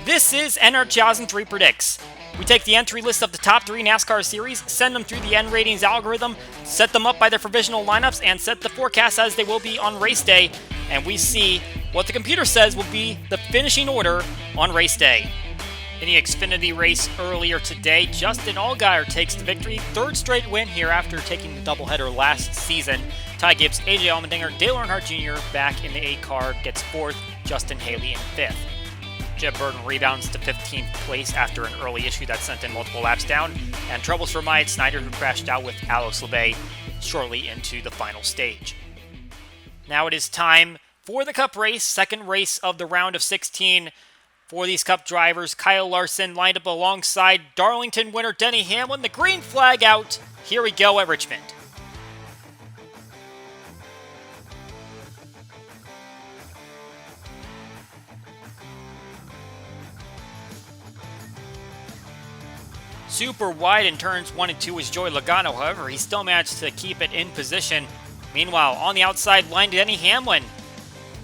This is NR2003 Predicts. We take the entry list of the top 3 NASCAR series, send them through the N ratings algorithm, set them up by their provisional lineups, and set the forecast as they will be on race day, and we see what the computer says will be the finishing order on race day. In the Xfinity race earlier today, Justin Allgaier takes the victory, third straight win here after taking the doubleheader last season. Ty Gibbs, AJ Allmendinger, Dale Earnhardt Jr. back in the 8 car gets 4th, Justin Haley in 5th. Jeb Burton rebounds to 15th place after an early issue that sent him multiple laps down, and troubles for Myatt Snider, who crashed out with Alex Labbe shortly into the final stage. Now it is time for the Cup race, second race of the round of 16. For these Cup drivers, Kyle Larson lined up alongside Darlington winner Denny Hamlin. The green flag out. Here we go at Richmond. Super wide in turns 1 and 2 was Joey Logano. However, he still managed to keep it in position. Meanwhile, on the outside line, Denny Hamlin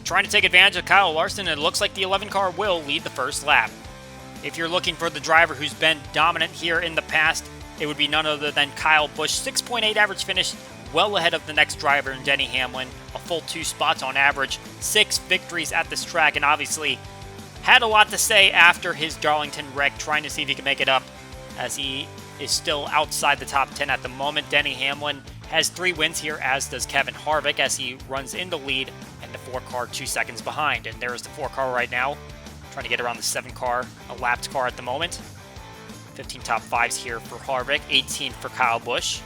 trying to take advantage of Kyle Larson, and it looks like the 11 car will lead the first lap. If you're looking for the driver who's been dominant here in the past, it would be none other than Kyle Busch. 6.8 average finish, well ahead of the next driver in Denny Hamlin. A full 2 spots on average, 6 victories at this track, and obviously had a lot to say after his Darlington wreck, trying to see if he can make it up, as he is still outside the top 10 at the moment. Denny Hamlin has 3 wins here, as does Kevin Harvick, as he runs in the lead, and the 4 car 2 seconds behind. And there's the 4 car right now, trying to get around the 7 car, a lapped car at the moment. 15 top 5s here for Harvick, 18 for Kyle Busch.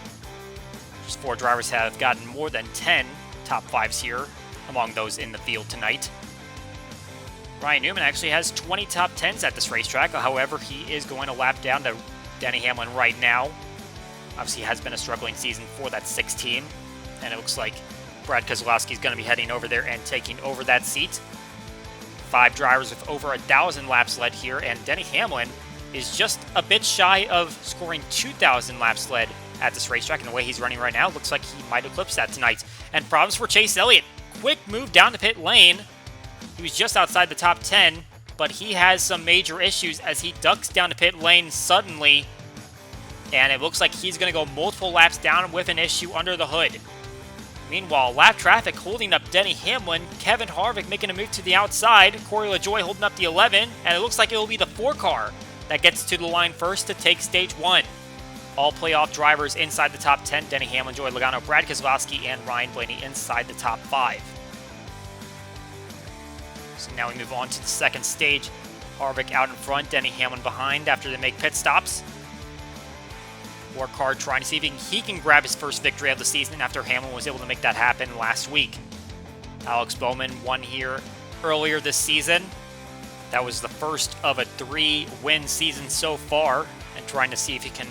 Just 4 drivers have gotten more than 10 top 5s here among those in the field tonight. Ryan Newman actually has 20 top 10s at this racetrack. However, he is going to lap down to Denny Hamlin right now. Obviously, it has been a struggling season for that 6 team, and it looks like Brad Keselowski is going to be heading over there and taking over that seat. 5 drivers with over 1,000 laps led here, and Denny Hamlin is just a bit shy of scoring 2,000 laps led at this racetrack. And the way he's running right now, looks like he might eclipse that tonight. And problems for Chase Elliott. Quick move down the pit lane. He was just outside the top 10, but he has some major issues as he ducks down the pit lane suddenly, and it looks like he's going to go multiple laps down with an issue under the hood. Meanwhile, lap traffic holding up Denny Hamlin, Kevin Harvick making a move to the outside, Corey LaJoie holding up the 11, and it looks like it will be the 4 car that gets to the line first to take stage 1. All playoff drivers inside the top 10, Denny Hamlin, Joey Logano, Brad Keselowski, and Ryan Blaney inside the top 5. So now we move on to the second stage. Harvick out in front, Denny Hamlin behind after they make pit stops. 4 car trying to see if he can grab his first victory of the season after Hamlin was able to make that happen last week. Alex Bowman won here earlier this season. That was the first of a 3-win season so far, and trying to see if he can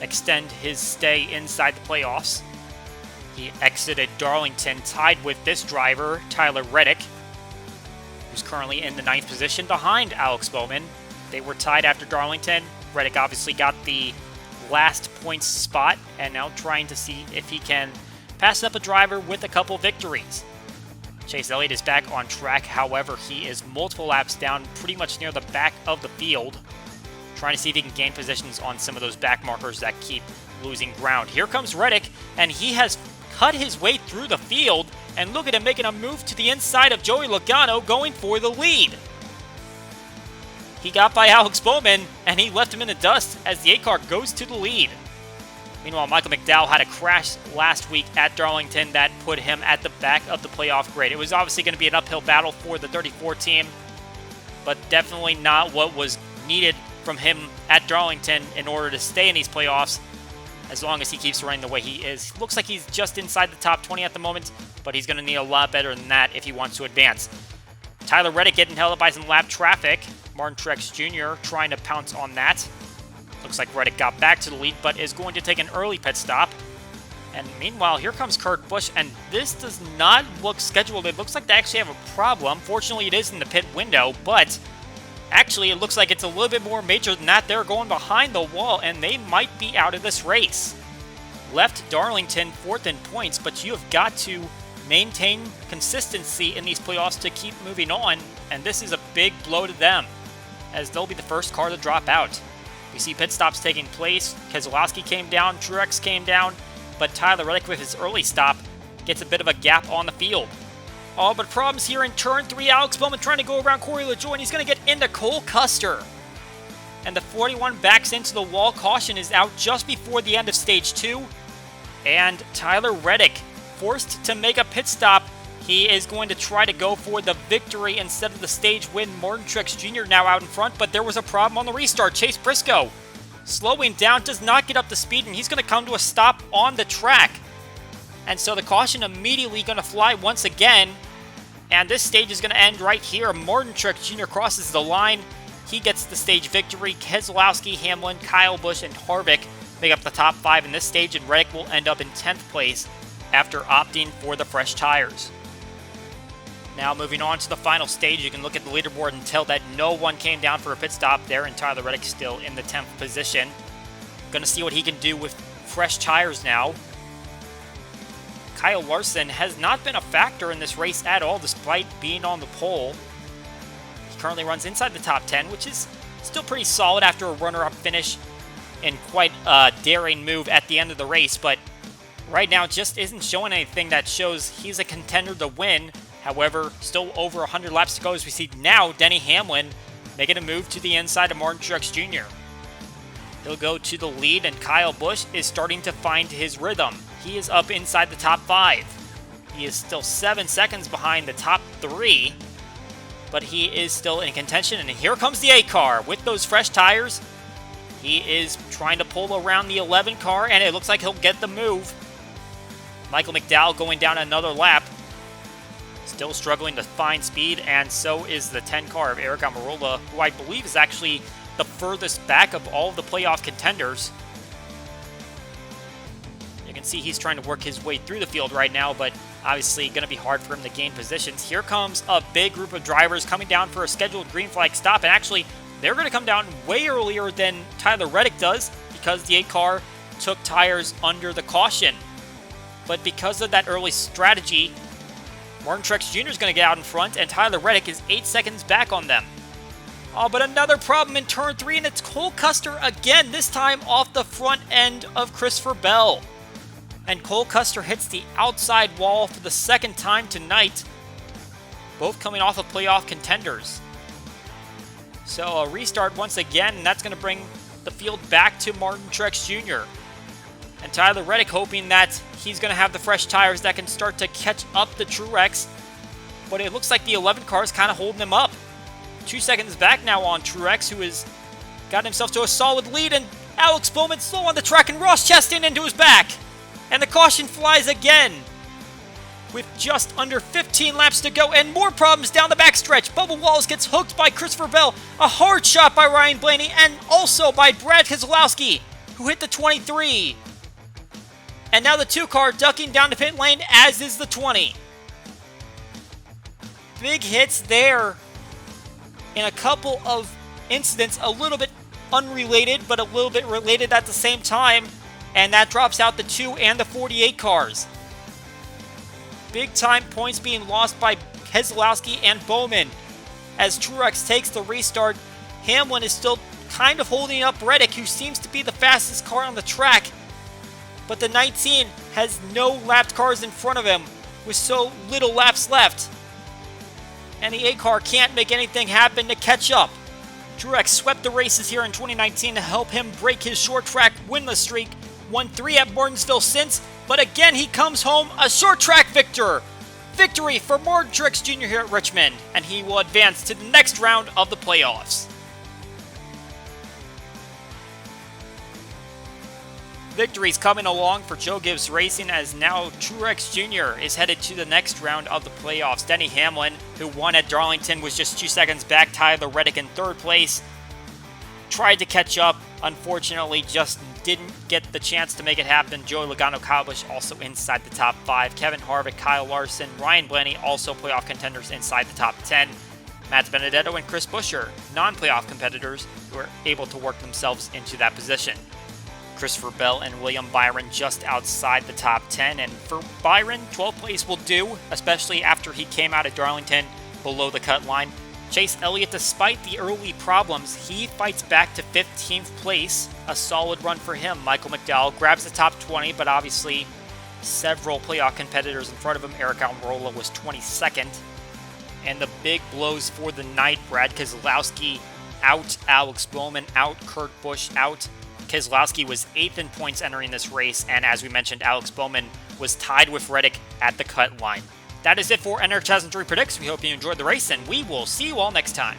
extend his stay inside the playoffs. He exited Darlington tied with this driver, Tyler Reddick, who's currently in the 9th position behind Alex Bowman. They were tied after Darlington. Reddick obviously got the last points spot, and now trying to see if he can pass up a driver with a couple victories. Chase Elliott is back on track. However, he is multiple laps down, pretty much near the back of the field, trying to see if he can gain positions on some of those back markers that keep losing ground. Here comes Reddick, and he has cut his way through the field, and look at him making a move to the inside of Joey Logano, going for the lead. He got by Alex Bowman, and he left him in the dust as the 8 car goes to the lead. Meanwhile, Michael McDowell had a crash last week at Darlington that put him at the back of the playoff grid. It was obviously going to be an uphill battle for the 34 team, but definitely not what was needed from him at Darlington in order to stay in these playoffs, as long as he keeps running the way he is. Looks like he's just inside the top 20 at the moment, but he's going to need a lot better than that if he wants to advance. Tyler Reddick getting held up by some lap traffic. Martin Truex Jr. trying to pounce on that. Looks like Reddick got back to the lead, but is going to take an early pit stop. And meanwhile, here comes Kurt Busch, and this does not look scheduled. It looks like they actually have a problem. Fortunately, it is in the pit window, but actually, it looks like it's a little bit more major than that. They're going behind the wall, and they might be out of this race. Left Darlington 4th in points, but you have got to maintain consistency in these playoffs to keep moving on, and this is a big blow to them. as they'll be the first car to drop out. We see pit stops taking place. Keselowski came down, Truex came down, but Tyler Reddick with his early stop gets a bit of a gap on the field. Oh, but problems here in turn 3. Alex Bowman trying to go around Corey LaJoie, and he's going to get into Cole Custer. And the 41 backs into the wall. Caution is out just before the end of stage 2. And Tyler Reddick forced to make a pit stop. He is going to try to go for the victory instead of the stage win. Martin Truex Jr. now out in front, but there was a problem on the restart. Chase Briscoe slowing down, does not get up to speed, and he's going to come to a stop on the track. And so the caution immediately going to fly once again. And this stage is going to end right here. Martin Truex Jr. crosses the line. He gets the stage victory. Keselowski, Hamlin, Kyle Busch, and Harvick make up the top 5 in this stage, and Reddick will end up in 10th place after opting for the fresh tires. Now moving on to the final stage, you can look at the leaderboard and tell that no one came down for a pit stop there, and Tyler Reddick still in the 10th position. Going to see what he can do with fresh tires now. Kyle Larson has not been a factor in this race at all, despite being on the pole. He currently runs inside the top 10, which is still pretty solid after a runner-up finish and quite a daring move at the end of the race, but right now just isn't showing anything that shows he's a contender to win. However, still over 100 laps to go as we see now Denny Hamlin making a move to the inside of Martin Truex Jr. He'll go to the lead, and Kyle Busch is starting to find his rhythm. He is up inside the top 5. He is still 7 seconds behind the top 3, but he is still in contention. And here comes the 8 car with those fresh tires. He is trying to pull around the 11 car, and it looks like he'll get the move. Michael McDowell going down another lap. Still struggling to find speed, and so is the 10 car of Eric Almirola, who I believe is actually the furthest back of all of the playoff contenders. You can see he's trying to work his way through the field right now, but obviously going to be hard for him to gain positions. Here comes a big group of drivers coming down for a scheduled green flag stop, and actually they're going to come down way earlier than Tyler Reddick does because the 8 car took tires under the caution. But because of that early strategy, Martin Truex Jr. is going to get out in front, and Tyler Reddick is 8 seconds back on them. Oh, but another problem in turn 3, and it's Cole Custer again, this time off the front end of Christopher Bell. And Cole Custer hits the outside wall for the second time tonight, both coming off of playoff contenders. So a restart once again, and that's going to bring the field back to Martin Truex Jr. And Tyler Reddick hoping that he's going to have the fresh tires that can start to catch up the Truex. But it looks like the 11 car is kind of holding him up. 2 seconds back now on Truex, who has gotten himself to a solid lead. And Alex Bowman slow on the track, and Ross Chastain into his back. And the caution flies again. With just under 15 laps to go, and more problems down the backstretch. Bubba Wallace gets hooked by Christopher Bell. A hard shot by Ryan Blaney, and also by Brad Keselowski, who hit the 23. And now the 2 car ducking down to pit lane, as is the 20. Big hits there in a couple of incidents, a little bit unrelated, but a little bit related at the same time. And that drops out the 2 and the 48 cars. Big time points being lost by Keselowski and Bowman. As Truex takes the restart, Hamlin is still kind of holding up Reddick, who seems to be the fastest car on the track. But the 19 has no lapped cars in front of him with so little laps left. And the 8 car can't make anything happen to catch up. Truex swept the races here in 2019 to help him break his short track winless streak. Won 3 at Martinsville since, but again he comes home a short track victor. Victory for Martin Truex Jr. here at Richmond, and he will advance to the next round of the playoffs. Victories coming along for Joe Gibbs Racing, as now Truex Jr. is headed to the next round of the playoffs. Denny Hamlin, who won at Darlington, was just 2 seconds back. Tyler Reddick in 3rd place. Tried to catch up, unfortunately just didn't get the chance to make it happen. Joey Logano, Kyle Busch also inside the top 5. Kevin Harvick, Kyle Larson, Ryan Blaney also playoff contenders inside the top 10. Matt Benedetto and Chris Buescher, non-playoff competitors who were able to work themselves into that position. Christopher Bell and William Byron just outside the top 10. And for Byron, 12th place will do, especially after he came out at Darlington below the cut line. Chase Elliott, despite the early problems, he fights back to 15th place. A solid run for him. Michael McDowell grabs the top 20, but obviously several playoff competitors in front of him. Eric Almirola was 22nd. And the big blows for the night. Brad Keselowski out, Alex Bowman out, Kurt Busch out. Keselowski was 8th in points entering this race, and as we mentioned, Alex Bowman was tied with Reddick at the cut line. That is it for NR2003 Predicts. We hope you enjoyed the race, and we will see you all next time.